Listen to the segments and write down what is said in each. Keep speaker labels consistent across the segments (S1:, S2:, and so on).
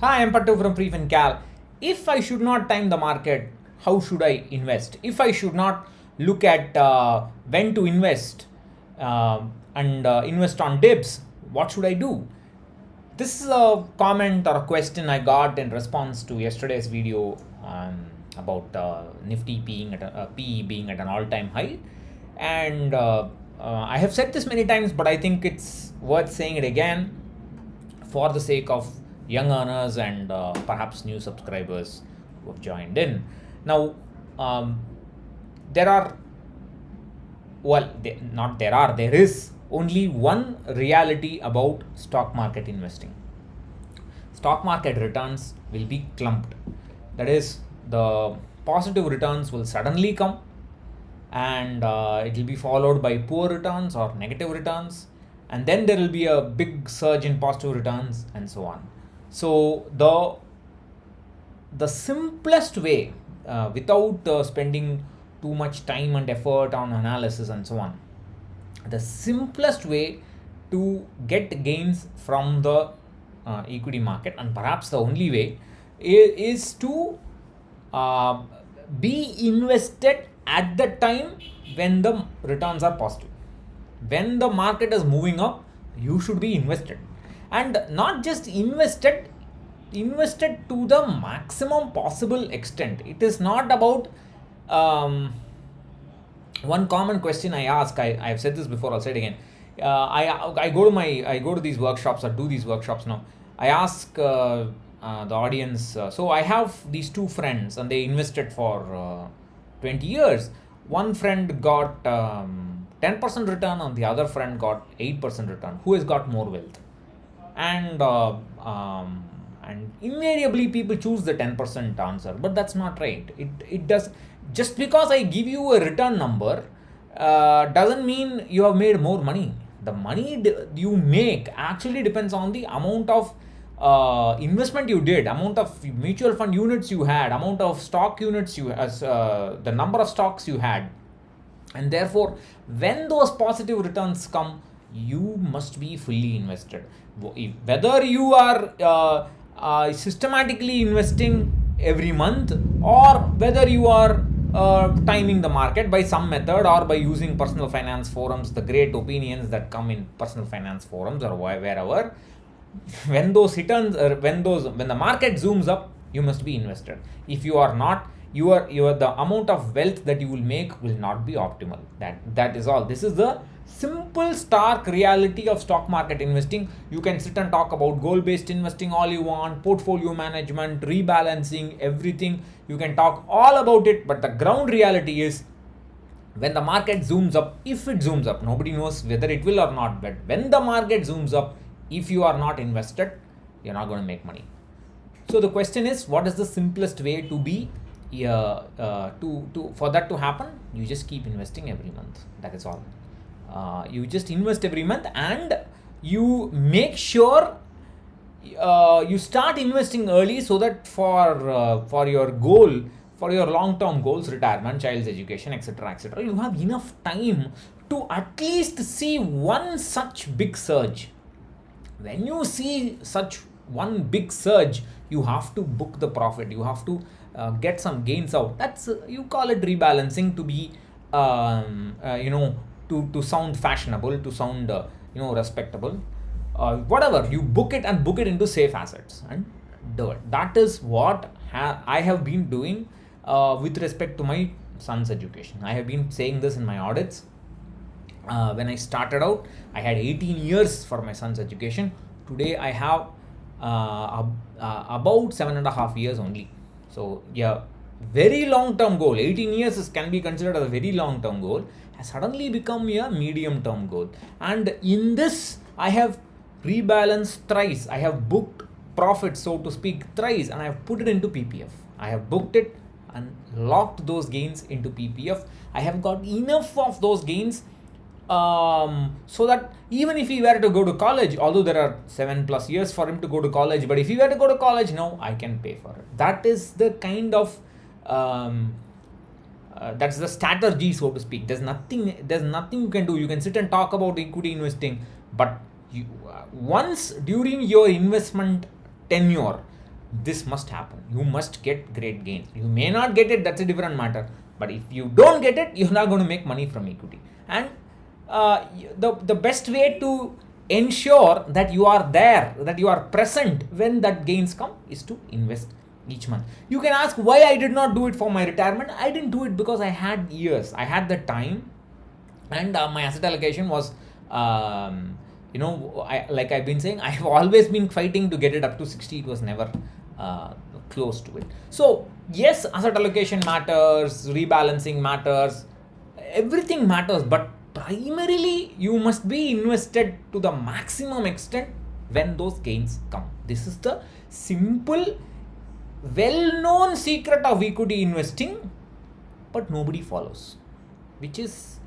S1: Hi, I'm Pattu from freefincal. If I should not time the market, how should I invest? If I should not look at when to invest and invest on dips, what should I do? This is a comment or a question I got in response to yesterday's video about Nifty PE being at an all-time high, and I have said this many times, but I think it's worth saying it again for the sake of young earners and perhaps new subscribers who have joined in. Now, um, there are, there is only one reality about stock market investing. Stock market returns will be clumped. That is, the positive returns will suddenly come, and it will be followed by poor returns or negative returns, and then there will be a big surge in positive returns and so on. So the simplest way, without spending too much time and effort on analysis and so on, the simplest way to get gains from the equity market, and perhaps the only way, is to uh, be invested at the time when the returns are positive. When the market is moving up, you should be invested, and not just invested to the maximum possible extent. It is not about one common question I ask. I have said this before, I'll say it again. I go to these workshops, or do these workshops now. I ask the audience. So I have these two friends, and they invested for 20 years. One friend got 10% return, and the other friend got 8% return. Who has got more wealth? And invariably people choose the 10% answer, but that's not right. It does. Just because I give you a return number doesn't mean you have made more money. The money you make actually depends on the amount of investment you did, amount of mutual fund units you had, amount of stock units you, as the number of stocks you had. And therefore, when those positive returns come, you must be fully invested. Whether you are systematically investing every month, or whether you are timing the market by some method, or by using personal finance forums, the great opinions that come in personal finance forums or wherever, when those returns, when the market zooms up, you must be invested. If you are not, your the amount of wealth that you will make will not be optimal. That is all. This is the simple, stark reality of stock market investing. You can sit and talk about goal based investing all you want, portfolio management, rebalancing, everything. You can talk all about it, but the ground reality is, when the market zooms up, if it zooms up, nobody knows whether it will or not, but when the market zooms up, if you are not invested, you're not going to make money. So the question is, what is the simplest way to be for that to happen? You just keep investing every month. That is all. You just invest every month, and you make sure you start investing early, so that for your goal, for your long-term goals, retirement, child's education, etc., you have enough time to at least see one such big surge. When you see such one big surge, you have to book the profit. You have to get some gains out. That's you call it rebalancing, to be to sound fashionable, to sound respectable. Whatever, you book it, and book it into safe assets and do it. That is what I have been doing with respect to my son's education. I have been saying this in my audits. When I started out, I had 18 years for my son's education. Today, I have about 7.5 years only. So, yeah, very long term goal. 18 years can be considered as a very long term goal, has suddenly become a medium term goal. And in this, I have rebalanced thrice. I have booked profit, so to speak, thrice, and I have put it into PPF. I have booked it and locked those gains into PPF. I have got enough of those gains, so that even if he were to go to college, although there are 7+ years for him to go to college, but if he were to go to college now, I can pay for it. That is the kind of that's the strategy, so to speak. There's nothing you can do. You can sit and talk about equity investing, but once during your investment tenure, this must happen. You must get great gains. You may not get it, that's a different matter. But if you don't get it, you're not going to make money from equity. And the best way to ensure that you are there, that you are present when that gains come, is to invest each month. You can ask why I did not do it for my retirement. I didn't do it because I had years, I had the time, and my asset allocation was, like I've been saying, I've always been fighting to get it up to 60. It was never close to it. So yes, asset allocation matters, rebalancing matters, everything matters, but primarily you must be invested to the maximum extent when those gains come. This is the simple, well-known secret of equity investing, but nobody follows, which is,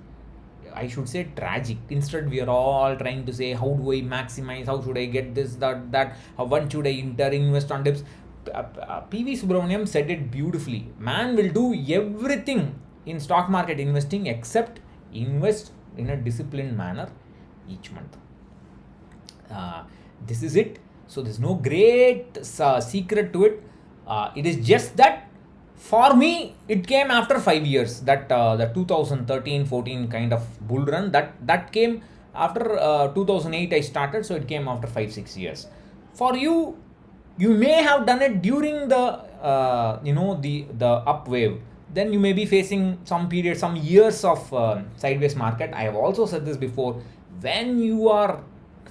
S1: I should say, tragic. Instead, we are all trying to say, how do I maximize? How should I get this, that? How when should I invest on dips? PV Subramaniam said it beautifully. Man will do everything in stock market investing except invest in a disciplined manner each month. This is it. So there's no great secret to it. It is just that for me, it came after 5 years. That the 2013-14 kind of bull run, that came after 2008 I started, so it came after 5-6 years. For you, you may have done it during the the up wave. Then you may be facing some period, some years of sideways market. I have also said this before. When you are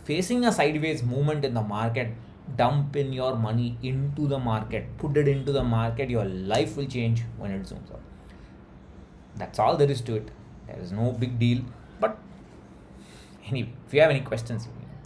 S1: facing a sideways movement in the market, dump in your money into the market, put it into the market. Your life will change when it zooms up. That's all there is to it. There is no big deal. But anyway, if you have any questions,